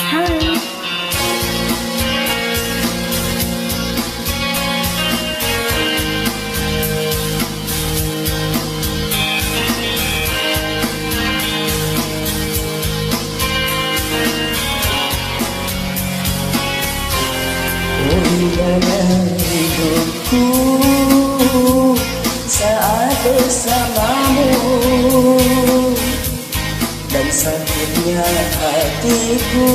Halo. Dalam hidupku saat bersamamu, dan sakitnya hatiku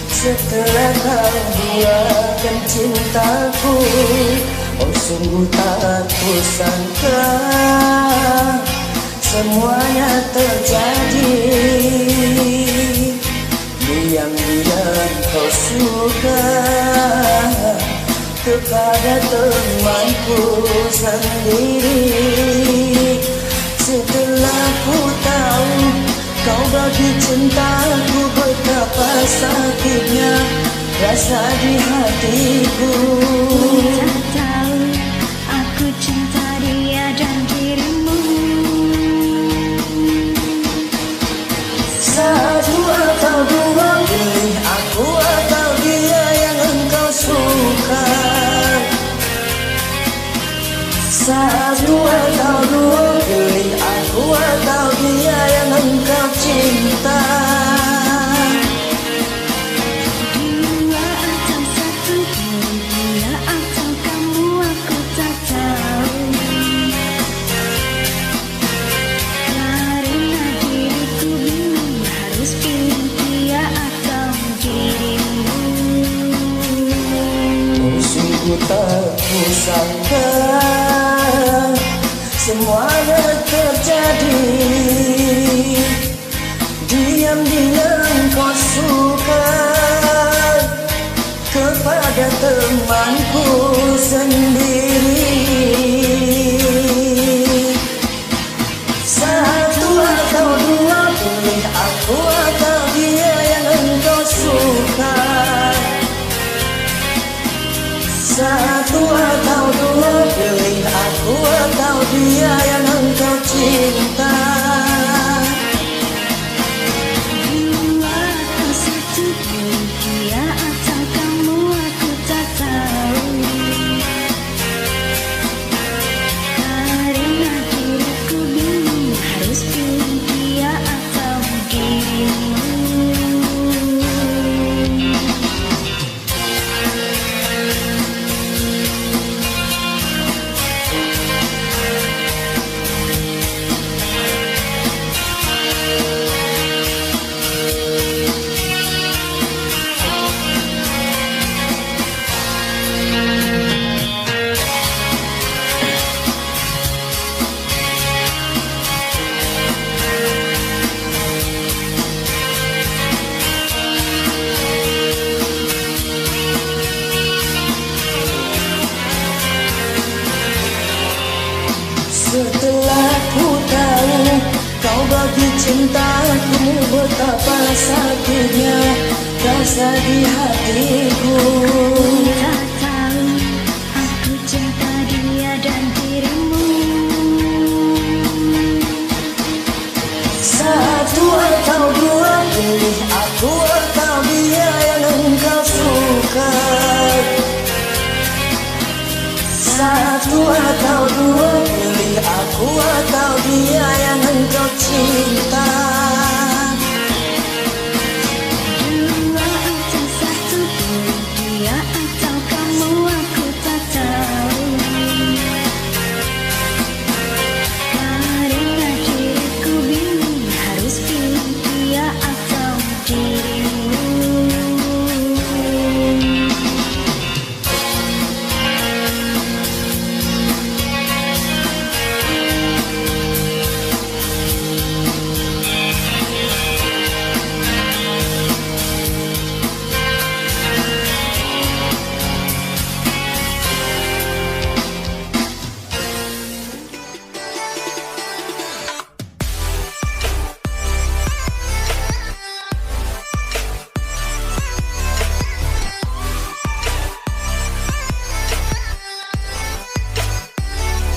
setelah kau duakan cintaku. Oh, sungguh tak kusangka semuanya terjadi. Diam-diam kau suka kepada temanku sendiri. Setelah ku tahu kau bagi cintaku, betapa sakitnya rasa di hatiku. Tak tahu aku cinta dia dan dirimu. Satu atau dua, pilih aku atau dia yang engkau suka. Satu atau dua, pilih aku atau dia yang engkau cinta. Dua atau satu, dia atau kamu, aku tak tahu. Karena diriku bingung harus pilih dia atau dirimu. Oh, sungguh tak kusangka semuanya terjadi. Diam-diam kau suka kepada temanku sendiri. Satu atau dua, pilih aku atau dia yang engkau suka. Satu atau dua, pilih aku atau dia yang engkau cinta. Dua atau satu, dia atau kamu, aku tak tahu. Karena diriku bingung harus pilih dia atau dirimu. Setelah ku tahu kau bagi cintaku, betapa sakitnya rasa di hatiku. Tak tahu aku cinta dia dan dirimu. Satu atau dua, pilih aku atau dia yang engkau suka. Satu atau dua, pilih aku atau dia yang engkau cinta.